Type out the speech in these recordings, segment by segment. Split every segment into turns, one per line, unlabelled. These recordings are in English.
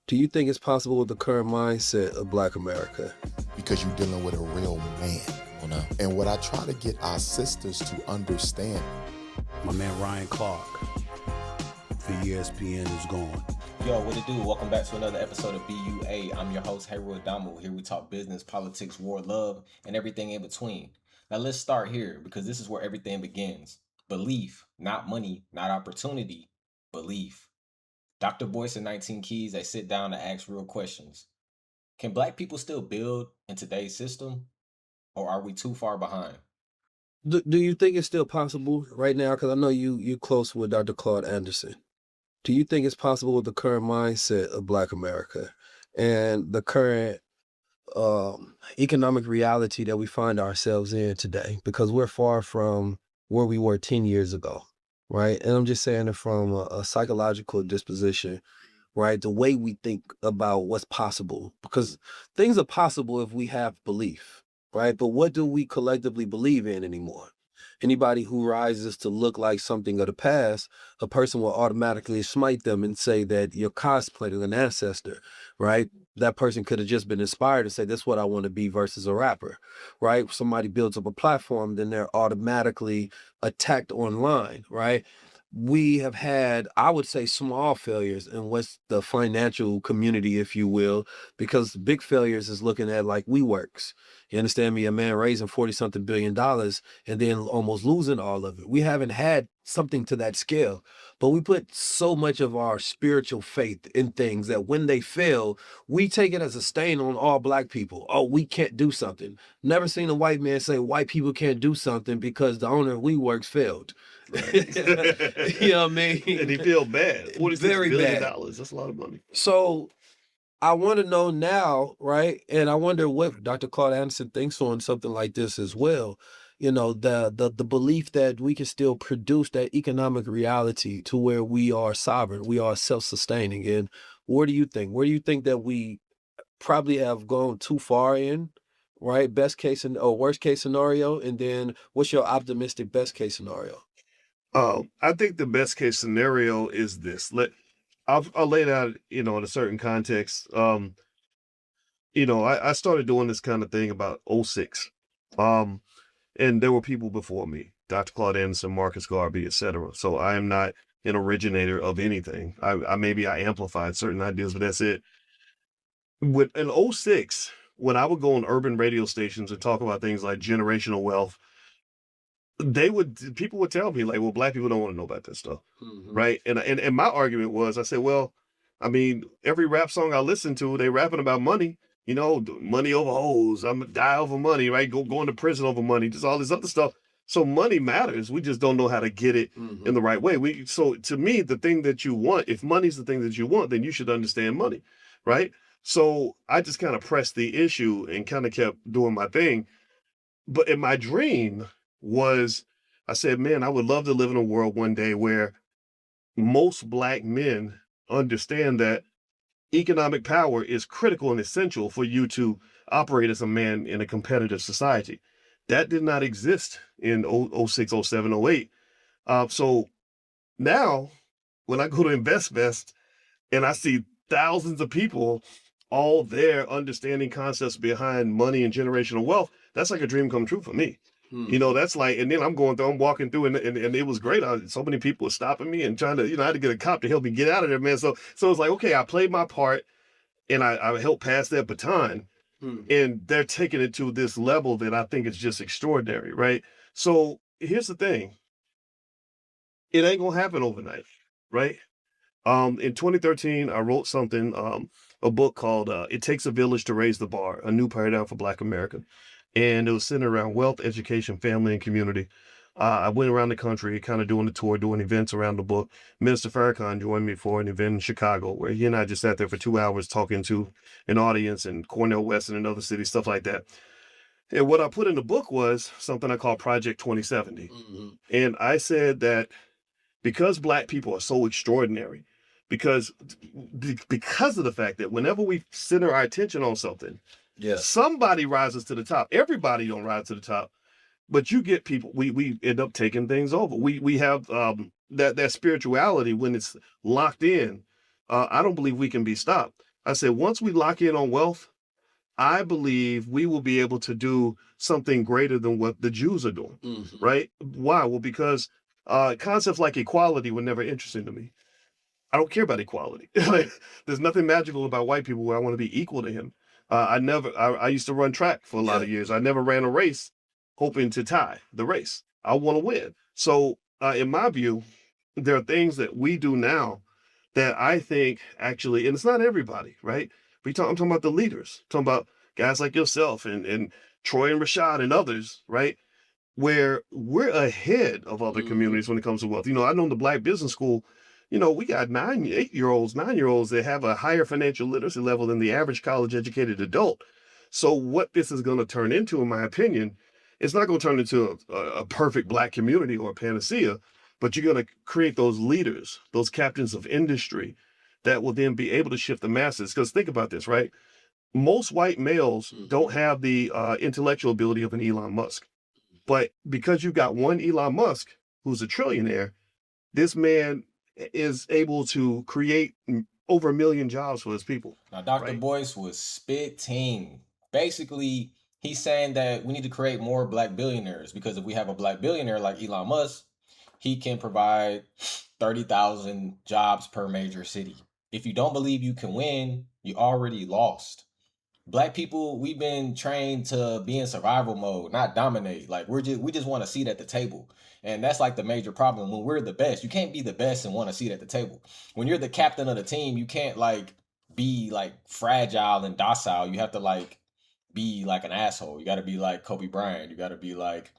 Do you think it's possible with the current mindset of Black America?
Because you're dealing with a real man.
Oh, no.
And what I try to get our sisters to understand.
My man Ryan Clark for ESPN is gone.
Yo, what it do? Welcome back to another episode of BUA. I'm your host, Harold Damu. Here we talk business, politics, war, love, and everything in between. Now let's start here because this is where everything begins. Belief, not money, not opportunity, belief. Dr. Boyce and 19 Keys, they sit down to ask real questions. Can Black people still build in today's system, or are we too far behind?
Do you think it's still possible right now? Because I know you close with Dr. Claude Anderson. Do you think it's possible with the current mindset of Black America and the current economic reality that we find ourselves in today? Because we're far from where we were 10 years ago, right? And I'm just saying it from a psychological disposition, right? The way we think about what's possible, because things are possible if we have belief, right? But what do we collectively believe in anymore? Anybody who rises to look like something of the past, a person will automatically smite them and say that you're cosplaying an ancestor, right? That person could have just been inspired to say, that's what I want to be versus a rapper, right? Somebody builds up a platform, then they're automatically attacked online, right? We have had, I would say, small failures in what's the financial community, if you will, because big failures is looking at like WeWorks. You understand me? A man raising 40-something billion and then almost losing all of it. We haven't had something to that scale, but we put so much of our spiritual faith in things that when they fail, we take it as a stain on all Black people. Oh, we can't do something. Never seen a white man say white people can't do something because the owner of WeWorks failed. Right. You know what I mean?
And he feel bad. $46
Very
billion.
bad.
That's a lot of money.
So I want to know now, right? And I wonder what Dr. Claude Anderson thinks on something like this as well. You know, the belief that we can still produce that economic reality to where we are sovereign, we are self-sustaining. And what do you think? Where do you think that we probably have gone too far in, right? Best case or worst case scenario, and then what's your optimistic best case scenario?
I think the best case scenario is this. I'll lay it out, in a certain context. I started doing this kind of thing about 2006. And there were people before me, Dr. Claude Anderson, Marcus Garvey, etc. So I am not an originator of anything. I maybe I amplified certain ideas, but that's it. In 2006, when I would go on urban radio stations and talk about things like generational wealth, people would tell me like, well, Black people don't want to know about that stuff. Mm-hmm. Right. And my argument was, I said, well, I mean, every rap song I listen to, they rapping about money, money over hoes. I'm gonna die over money, right? Going to prison over money, just all this other stuff. So money matters. We just don't know how to get it in the right way. So to me, the thing that you want, if money's the thing that you want, then you should understand money. Right. So I just kind of pressed the issue and kind of kept doing my thing. But in my dream, I said, man, I would love to live in a world one day where most Black men understand that economic power is critical and essential for you to operate as a man in a competitive society. That did not exist in 06, 07, 08. So now when I go to InvestVest and I see thousands of people all there understanding concepts behind money and generational wealth, that's like a dream come true for me. That's like, and then I'm walking through and it was great. So many people were stopping me and trying to, I had to get a cop to help me get out of there, man. So it's like, okay, I played my part and I helped pass that baton and they're taking it to this level that I think is just extraordinary, right? So here's the thing. It ain't gonna happen overnight, right? In 2013, I wrote something, a book called It Takes a Village to Raise the Bar, A New Paradigm for Black America. And it was centered around wealth, education, family, and community. I went around the country kind of doing the tour, doing events around the book. Minister Farrakhan joined me for an event in Chicago where he and I just sat there for 2 hours talking to an audience in Cornell West and another city, stuff like that. And what I put in the book was something I call Project 2070. Mm-hmm. And I said that because Black people are so extraordinary, because of the fact that whenever we center our attention on something, somebody rises to the top. Everybody don't rise to the top, but you get people. We end up taking things over. We have that spirituality when it's locked in. I don't believe we can be stopped. I said, once we lock in on wealth, I believe we will be able to do something greater than what the Jews are doing, right? Why? Well, because concepts like equality were never interesting to me. I don't care about equality. Like, there's nothing magical about white people where I want to be equal to him. I used to run track for a lot of years. I never ran a race hoping to tie the race. I want to win. So in my view, there are things that we do now that I think actually, and it's not everybody, right? I'm talking about the leaders, talking about guys like yourself and Troy and Rashad and others, right? Where we're ahead of other communities when it comes to wealth. You know, I know the Black Business School, you know, we got 9-year-olds that have a higher financial literacy level than the average college educated adult. So what this is going to turn into, in my opinion, it's not going to turn into a perfect Black community or a panacea, but you're going to create those leaders, those captains of industry that will then be able to shift the masses. Because think about this, right? Most white males don't have the intellectual ability of an Elon Musk. But because you've got one Elon Musk, who's a trillionaire, this man is able to create over 1 million jobs for his people.
Now, Dr.
Right?
Boyce was spitting. Basically, he's saying that we need to create more Black billionaires, because if we have a Black billionaire like Elon Musk, he can provide 30,000 jobs per major city. If you don't believe you can win, you already lost. Black people, we've been trained to be in survival mode, not dominate. Like we just want a seat at the table. And that's like the major problem. When we're the best, you can't be the best and want a seat at the table. When you're the captain of the team, you can't like be like fragile and docile. You have to like be like an asshole. You got to be like Kobe Bryant. You got to be like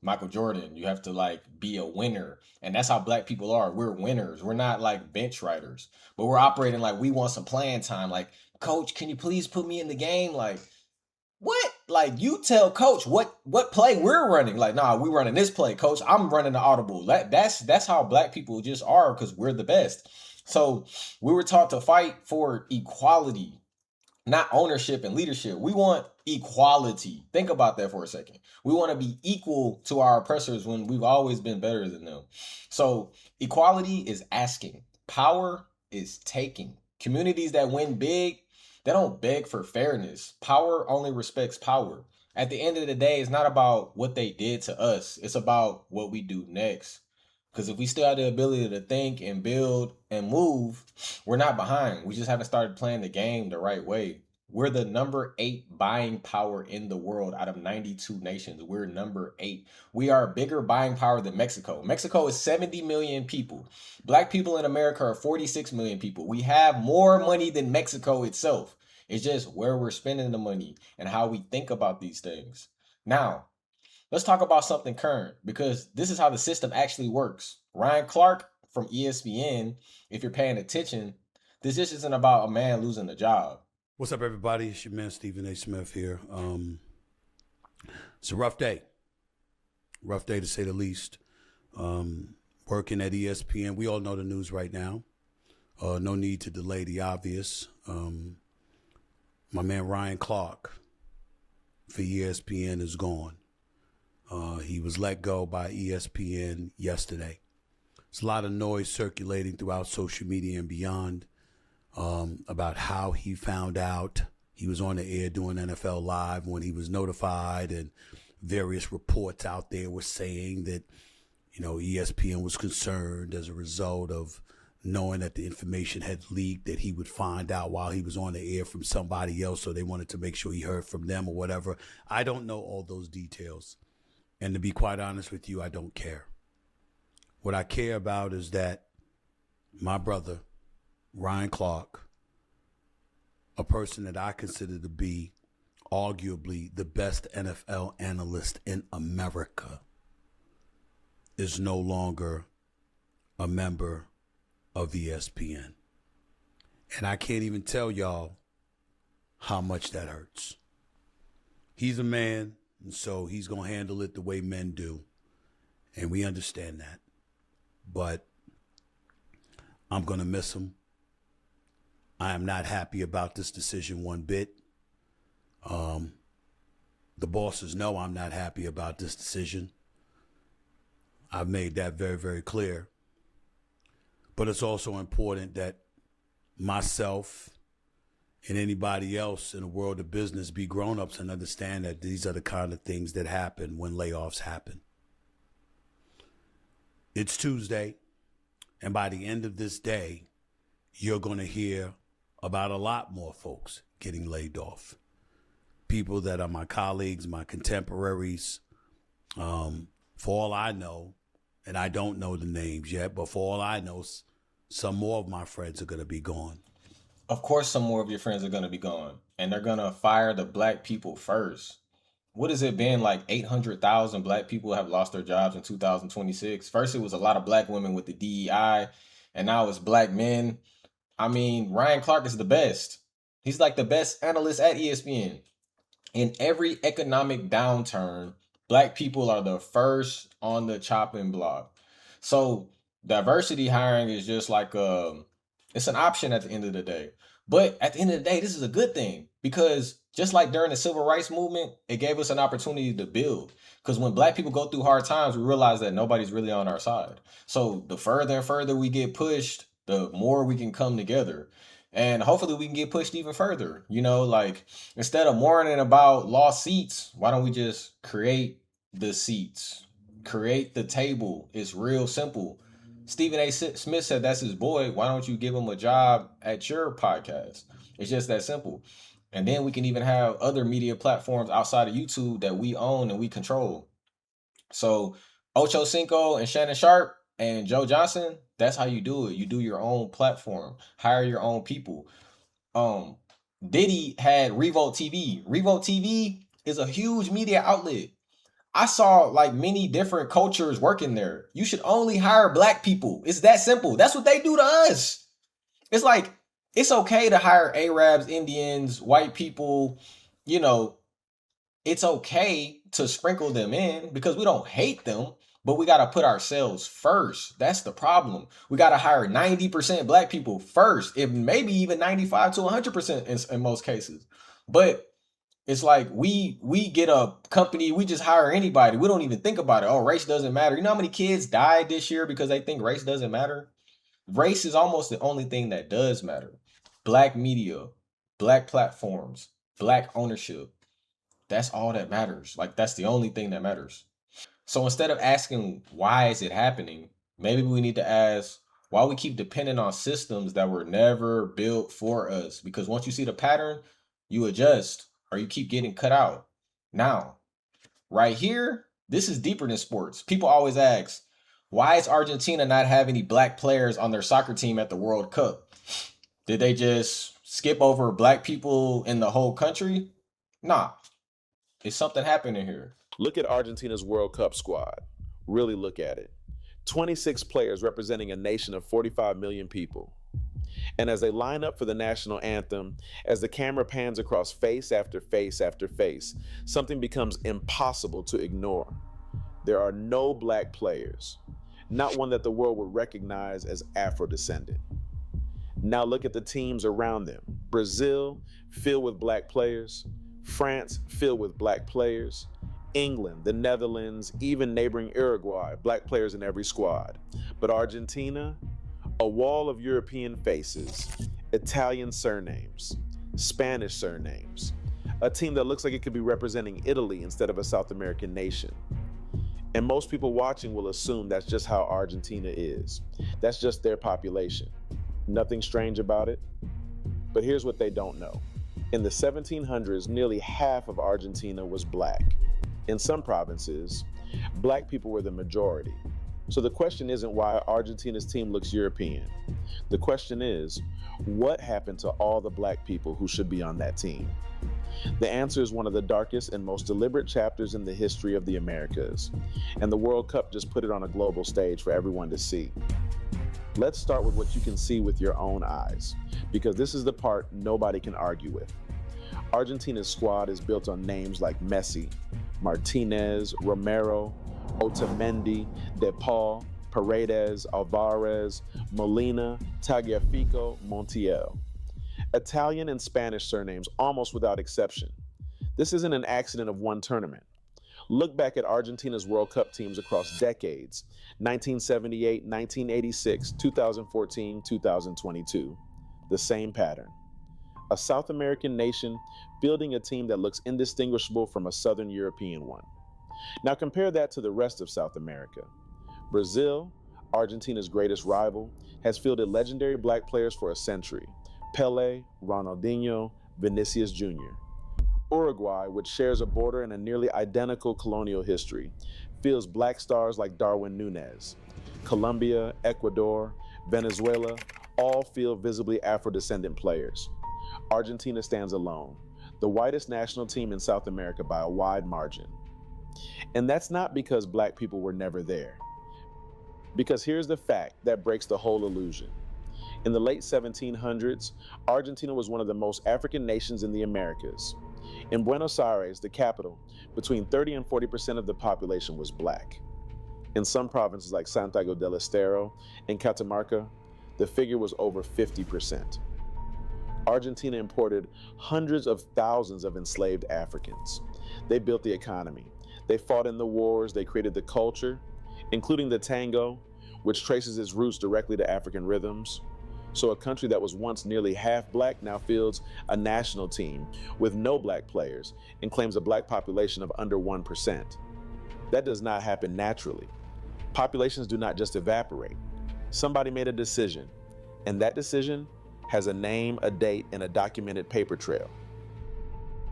Michael Jordan. You have to like be a winner. And that's how Black people are. We're winners. We're not like bench riders, but we're operating like we want some playing time. Like, coach, can you please put me in the game? Like, what? Like, you tell coach what play we're running. Like, nah, we running this play, coach. I'm running the audible. That's how Black people just are, because we're the best. So we were taught to fight for equality, not ownership and leadership. We want equality. Think about that for a second. We want to be equal to our oppressors when we've always been better than them. So equality is asking. Power is taking. Communities that win big, they don't beg for fairness. Power only respects power. At the end of the day, it's not about what they did to us. It's about what we do next. Because if we still have the ability to think and build and move, we're not behind. We just haven't started playing the game the right way. We're the number 8 buying power in the world out of 92 nations. We're number 8. We are a bigger buying power than Mexico. Mexico is 70 million people. Black people in America are 46 million people. We have more money than Mexico itself. It's just where we're spending the money and how we think about these things. Now, let's talk about something current, because this is how the system actually works. Ryan Clark from ESPN, if you're paying attention, this just isn't about a man losing a job.
What's up, everybody? It's your man, Stephen A. Smith here. It's a rough day. Rough day, to say the least. Working at ESPN. We all know the news right now. No need to delay the obvious. My man, Ryan Clark, for ESPN is gone. He was let go by ESPN yesterday. There's a lot of noise circulating throughout social media and beyond about how he found out. He was on the air doing NFL Live when he was notified, and various reports out there were saying that, you know, ESPN was concerned as a result of knowing that the information had leaked, that he would find out while he was on the air from somebody else, so they wanted to make sure he heard from them or whatever. I don't know all those details. And to be quite honest with you, I don't care. What I care about is that my brother, Ryan Clark, a person that I consider to be arguably the best NFL analyst in America, is no longer a member of ESPN. And I can't even tell y'all how much that hurts. He's a man, and so he's going to handle it the way men do. And we understand that. But I'm going to miss him. I am not happy about this decision one bit. The bosses know I'm not happy about this decision. I've made that very, very clear. But it's also important that myself and anybody else in the world of business be grown-ups and understand that these are the kind of things that happen when layoffs happen. It's Tuesday, and by the end of this day, you're going to hear about a lot more folks getting laid off. People that are my colleagues, my contemporaries. For all I know, and I don't know the names yet, but for all I know, some more of my friends are going to be gone.
Of course, some more of your friends are going to be gone, and they're going to fire the black people first. What has it been, like 800,000 black people have lost their jobs in 2026? First, it was a lot of black women with the DEI, and now it's black men. I mean, Ryan Clark is the best. He's like the best analyst at ESPN. In every economic downturn, black people are the first on the chopping block. So diversity hiring is just like it's an option at the end of the day. But at the end of the day, this is a good thing, because just like during the civil rights movement, it gave us an opportunity to build. Because when black people go through hard times, we realize that nobody's really on our side. So the further and further we get pushed, the more we can come together. And hopefully we can get pushed even further. You know, like, instead of mourning about lost seats, why don't we just create the seats? Create the table. It's real simple. Stephen A. Smith said that's his boy. Why don't you give him a job at your podcast? It's just that simple. And then we can even have other media platforms outside of YouTube that we own and we control. So Ocho Cinco and Shannon Sharp and Joe Johnson, that's how you do it. You do your own platform, hire your own people. Diddy had Revolt TV. Revolt TV is a huge media outlet. I saw like many different cultures working there. You should only hire black people. It's that simple. That's what they do to us. It's like, it's okay to hire Arabs, Indians, white people. You know, it's okay to sprinkle them in because we don't hate them, but we got to put ourselves first. That's the problem. We got to hire 90% black people first, if maybe even 95 to 100% in most cases. But it's like we get a company, we just hire anybody. We don't even think about it. Oh, race doesn't matter. You know how many kids died this year because they think race doesn't matter? Race is almost the only thing that does matter. Black media, black platforms, black ownership. That's all that matters. Like, that's the only thing that matters. So instead of asking why is it happening, maybe we need to ask why we keep depending on systems that were never built for us. Because once you see the pattern, you adjust or you keep getting cut out. Now, right here, this is deeper than sports. People always ask, why is Argentina not have any black players on their soccer team at the World Cup? Did they just skip over black people in the whole country? Nah, it's something happening here.
Look at Argentina's World Cup squad. Really look at it. 26 players representing a nation of 45 million people. And as they line up for the national anthem, as the camera pans across face after face after face, something becomes impossible to ignore. There are no black players, not one that the world would recognize as Afro-descendant. Now look at the teams around them. Brazil, filled with black players. France, filled with black players. England, the Netherlands, even neighboring Uruguay, black players in every squad. But Argentina, a wall of European faces, Italian surnames, Spanish surnames, a team that looks like it could be representing Italy instead of a South American nation. And most people watching will assume that's just how Argentina is. That's just their population. Nothing strange about it. But here's what they don't know. In the 1700s, nearly half of Argentina was black. In some provinces, black people were the majority. So the question isn't why Argentina's team looks European. The question is, what happened to all the black people who should be on that team? The answer is one of the darkest and most deliberate chapters in the history of the Americas. And the World Cup just put it on a global stage for everyone to see. Let's start with what you can see with your own eyes, because this is the part nobody can argue with. Argentina's squad is built on names like Messi, Martinez, Romero, Otamendi, De Paul, Paredes, Alvarez, Molina, Tagliafico, Montiel. Italian and Spanish surnames almost without exception. This isn't an accident of one tournament. Look back at Argentina's World Cup teams across decades, 1978, 1986, 2014, 2022. The same pattern. a South American nation fielding a team that looks indistinguishable from a Southern European one. Now compare that to the rest of South America. Brazil, Argentina's greatest rival, has fielded legendary black players for a century: Pelé, Ronaldinho, Vinicius Jr. Uruguay, which shares a border and a nearly identical colonial history, fields black stars like Darwin Núñez. Colombia, Ecuador, Venezuela all field visibly Afro-descendant players. Argentina stands alone, the whitest national team in South America by a wide margin. And that's not because black people were never there. Because here's the fact that breaks the whole illusion. In the late 1700s, Argentina was one of the most African nations in the Americas. In Buenos Aires, the capital, between 30 and 40% of the population was black. In some provinces like Santiago del Estero and Catamarca, the figure was over 50%. Argentina imported hundreds of thousands of enslaved Africans. They built the economy. They fought in the wars. They created the culture, including the tango, which traces its roots directly to African rhythms. So a country that was once nearly half black now fields a national team with no black players and claims a black population of under 1%. That does not happen naturally. Populations do not just evaporate. Somebody made a decision, and that decision has a name, a date, and a documented paper trail.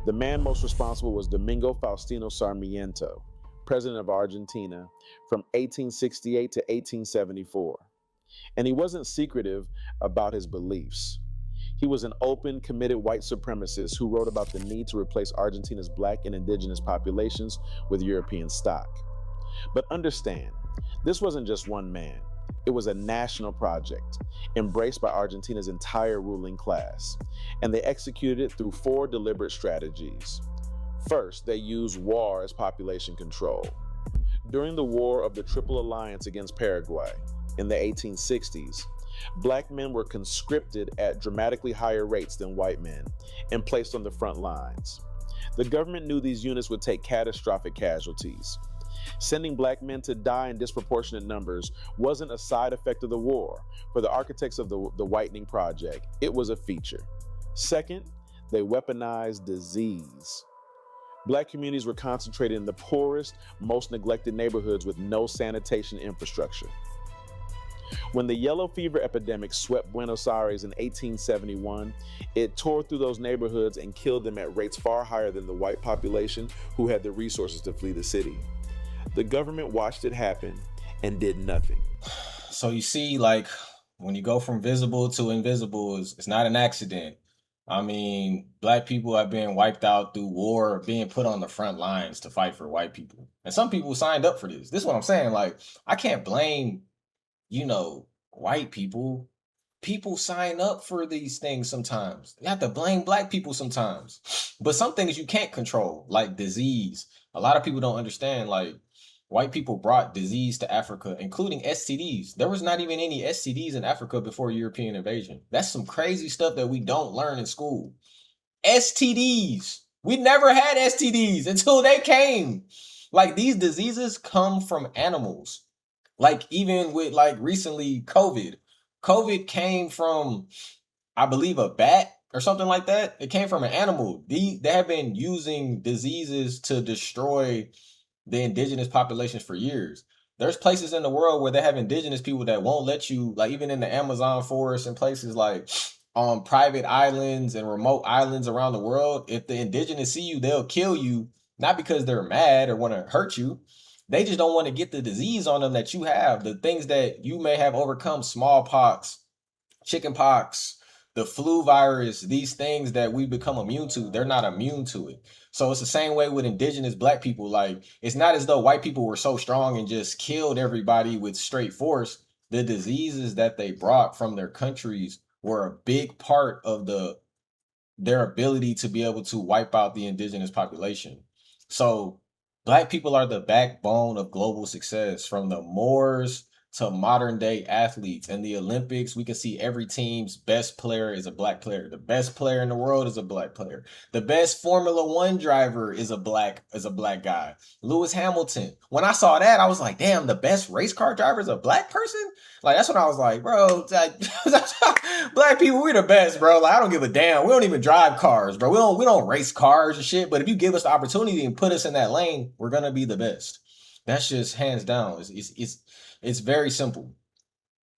The man most responsible was Domingo Faustino Sarmiento, president of Argentina from 1868 to 1874. And he wasn't secretive about his beliefs. He was an open, committed white supremacist who wrote about the need to replace Argentina's black and indigenous populations with European stock. But understand, this wasn't just one man. It was a national project, embraced by Argentina's entire ruling class, and they executed it through 4 deliberate strategies. First, they used war as population control. During the War of the Triple Alliance against Paraguay in the 1860s, black men were conscripted at dramatically higher rates than white men and placed on the front lines. The government knew these units would take catastrophic casualties. Sending black men to die in disproportionate numbers wasn't a side effect of the war. For the architects of the Whitening Project, it was a feature. Second, they weaponized disease. Black communities were concentrated in the poorest, most neglected neighborhoods with no sanitation infrastructure. When the yellow fever epidemic swept Buenos Aires in 1871, it tore through those neighborhoods and killed them at rates far higher than the white population who had the resources to flee the city. The government watched it happen and did nothing.
So you see, like, when you go from visible to invisible, it's not an accident. I mean, black people are being wiped out through war, being put on the front lines to fight for white people. And some people signed up for this. This is what I'm saying. Like, I can't blame, white people. People sign up for these things sometimes. You have to blame black people sometimes. But some things you can't control, like disease. A lot of people don't understand, like, white people brought disease to Africa, including STDs. There was not even any STDs in Africa before European invasion. That's some crazy stuff that we don't learn in school. STDs. We never had STDs until they came. Like, these diseases come from animals. Like, even with, like, recently COVID. COVID came from, I believe, a bat or something like that. It came from an animal. They have been using diseases to destroy the indigenous populations for years. There's places in the world where they have indigenous people that won't let you, like even in the Amazon forest and places like on private islands and remote islands around the world. If the indigenous see you, they'll kill you, not because they're mad or want to hurt you. They just don't want to get the disease on them that you have, the things that you may have overcome: smallpox, chickenpox, the flu virus, these things that we become immune to. They're not immune to it. So it's the same way with indigenous black people. Like, it's not as though white people were so strong and just killed everybody with straight force. The diseases that they brought from their countries were a big part of their ability to be able to wipe out the indigenous population. So black people are the backbone of global success, from the Moors to modern day athletes. In the Olympics, we can see every team's best player is a black player. The best player in the world is a black player. The best Formula One driver is a black guy. Lewis Hamilton. When I saw that, I was like, damn, the best race car driver is a black person? Like, that's when I was like, bro, black people, we're the best, bro. Like, I don't give a damn. We don't even drive cars, bro. We don't race cars and shit. But if you give us the opportunity and put us in that lane, we're gonna be the best. That's just hands down. It's very simple.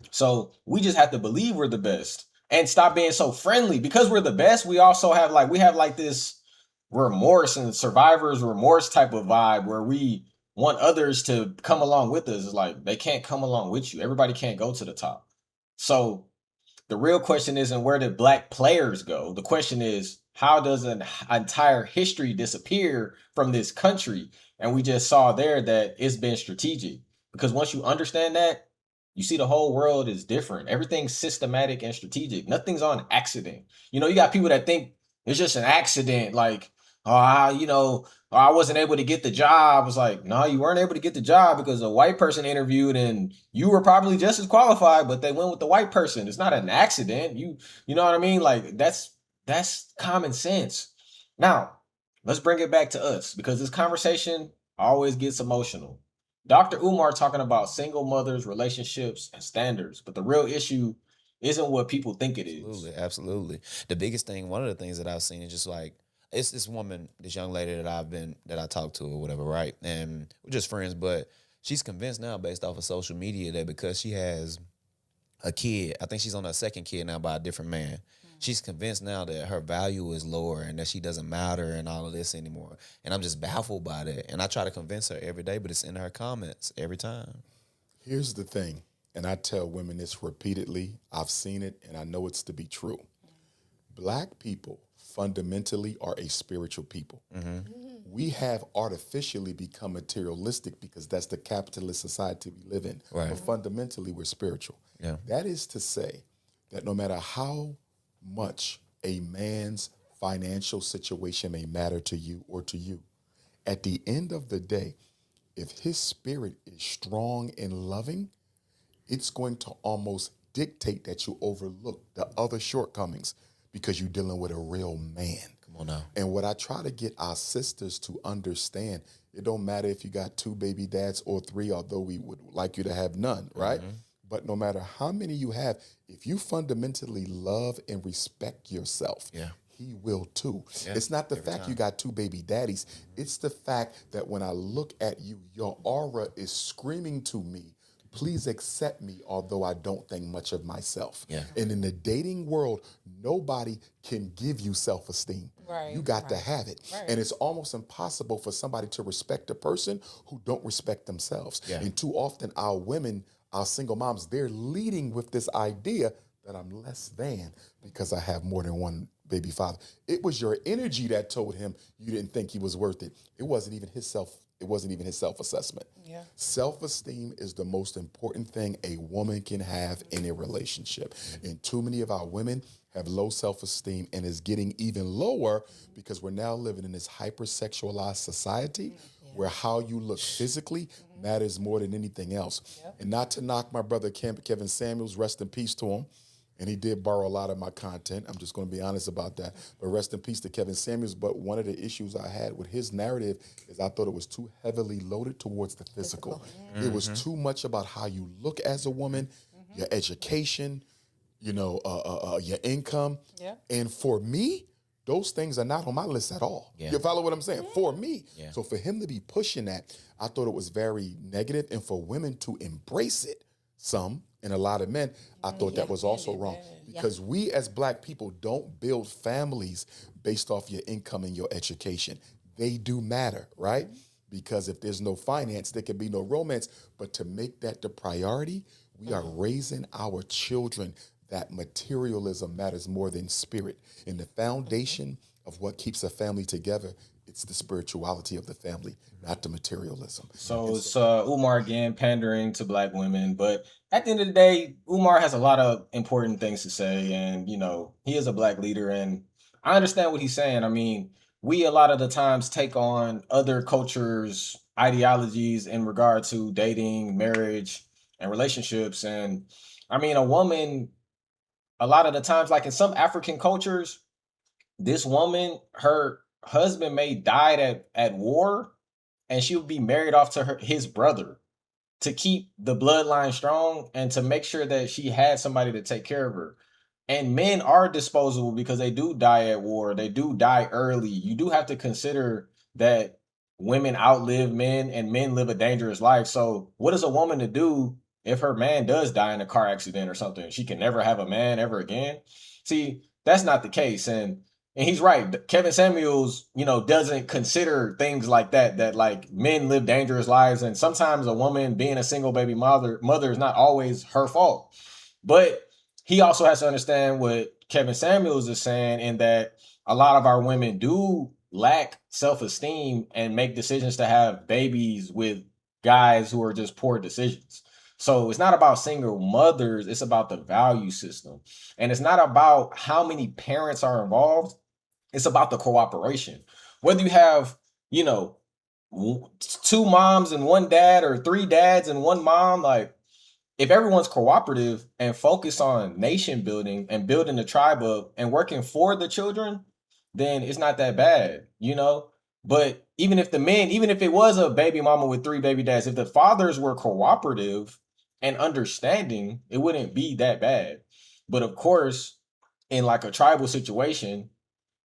So we just have to believe we're the best and stop being so friendly. Because we're the best, we also have this remorse and survivor's remorse type of vibe where we want others to come along with us. It's like they can't come along with you. Everybody can't go to the top. So the real question isn't where did black players go? The question is, how does an entire history disappear from this country? And we just saw there that it's been strategic. Because once you understand that, you see the whole world is different. Everything's systematic and strategic. Nothing's on accident. You know, you got people that think it's just an accident. Like, I wasn't able to get the job. It's like, no, you weren't able to get the job because a white person interviewed and you were probably just as qualified, but they went with the white person. It's not an accident. You know what I mean? Like, that's common sense. Now, let's bring it back to us because this conversation always gets emotional. Dr. Umar talking about single mothers, relationships, and standards, but the real issue isn't what people think it is.
Absolutely. The biggest thing, one of the things that I've seen is just like, it's this woman, this young lady that I talked to or whatever, right? And we're just friends, but she's convinced now based off of social media that because she has a kid, I think she's on her second kid now by a different man. She's convinced now that her value is lower and that she doesn't matter and all of this anymore. And I'm just baffled by that. And I try to convince her every day, but it's in her comments every time.
Here's the thing, and I tell women this repeatedly. I've seen it, and I know it's to be true. Black people fundamentally are a spiritual people. We have artificially become materialistic because that's the capitalist society we live in.
Right.
But fundamentally, we're spiritual.
Yeah.
That is to say that no matter how much a man's financial situation may matter to you or to you, at the end of the day, if his spirit is strong and loving, it's going to almost dictate that you overlook the other shortcomings because you're dealing with a real man.
Come on now.
And what I try to get our sisters to understand, it don't matter if you got 2 baby dads or 3, although we would like you to have none, right? But no matter how many you have, if you fundamentally love and respect yourself, he will too. Yeah, it's not the fact you got 2 baby daddies. It's the fact that when I look at you, your aura is screaming to me, please accept me, although I don't think much of myself. Yeah. And in the dating world, nobody can give you self-esteem. Right. You got to have it. Right. And it's almost impossible for somebody to respect a person who don't respect themselves. Yeah. And too often our women, our single moms, they're leading with this idea that I'm less than because I have more than one baby father. It was your energy that told him you didn't think he was worth it. It wasn't even his self-assessment. Yeah. Self-esteem is the most important thing a woman can have in a relationship. And too many of our women have low self-esteem and is getting even lower because we're now living in this hypersexualized society where how you look physically matters more than anything else. Yep. And not to knock my brother Kevin Samuels, rest in peace to him. And he did borrow a lot of my content. I'm just going to be honest about that. But rest in peace to Kevin Samuels. But one of the issues I had with his narrative is I thought it was too heavily loaded towards the physical. It was too much about how you look as a woman, your education, your income. Yeah. And for me, those things are not on my list at all. Yeah. You follow what I'm saying? For me. Yeah. So for him to be pushing that, I thought it was very negative. And for women to embrace it, some, and a lot of men, I thought that was also wrong. Because we as Black people don't build families based off your income and your education. They do matter, right? Because if there's no finance, there can be no romance. But to make that the priority, we are raising our children that materialism matters more than spirit. And the foundation of what keeps a family together, it's the spirituality of the family, not the materialism.
So it's Umar again pandering to Black women, but at the end of the day, Umar has a lot of important things to say, and he is a Black leader, and I understand what he's saying. I mean, we a lot of the times take on other cultures' ideologies in regard to dating, marriage, and relationships. And I mean, a woman, a lot of the times, like in some African cultures, this woman, her husband may died at war, and she would be married off to his brother to keep the bloodline strong and to make sure that she had somebody to take care of her. And men are disposable because they do die at war. They do die early. You do have to consider that women outlive men and men live a dangerous life. So, what is a woman to do if her man does die in a car accident or something? She can never have a man ever again. See, that's not the case. And he's right. Kevin Samuels, doesn't consider things like that, that like men live dangerous lives. And sometimes a woman being a single baby mother is not always her fault. But he also has to understand what Kevin Samuels is saying, in that a lot of our women do lack self-esteem and make decisions to have babies with guys who are just poor decisions. So it's not about single mothers, it's about the value system. And it's not about how many parents are involved. It's about the cooperation. Whether you have, two moms and one dad, or three dads and one mom, like if everyone's cooperative and focused on nation building and building the tribe up and working for the children, then it's not that bad. But even if it was a baby mama with three baby dads, if the fathers were cooperative and understanding, it wouldn't be that bad. But of course, in like a tribal situation,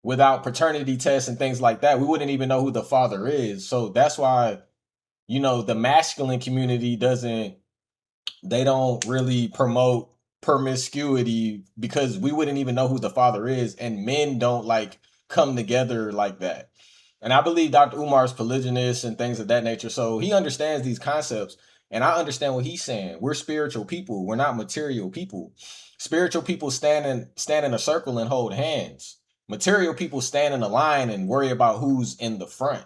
without paternity tests and things like that, we wouldn't even know who the father is. So that's why, the masculine community they don't really promote promiscuity, because we wouldn't even know who the father is, and men don't like come together like that. And I believe Dr. Umar's polygynist and things of that nature. So he understands these concepts, and I understand what he's saying. We're spiritual people. We're not material people. Spiritual people stand in a circle and hold hands. Material people stand in a line and worry about who's in the front.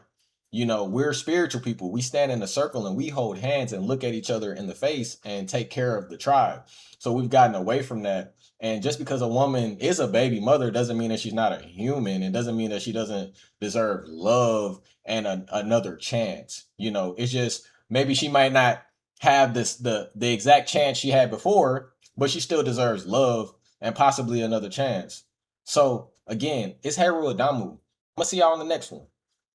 We're spiritual people. We stand in a circle and we hold hands and look at each other in the face and take care of the tribe. So we've gotten away from that. And just because a woman is a baby mother doesn't mean that she's not a human. It doesn't mean that she doesn't deserve love and another chance. It's just maybe she might not have the exact chance she had before, but she still deserves love and possibly another chance. So again, it's Heru Adamu. I'm gonna see y'all on the next one.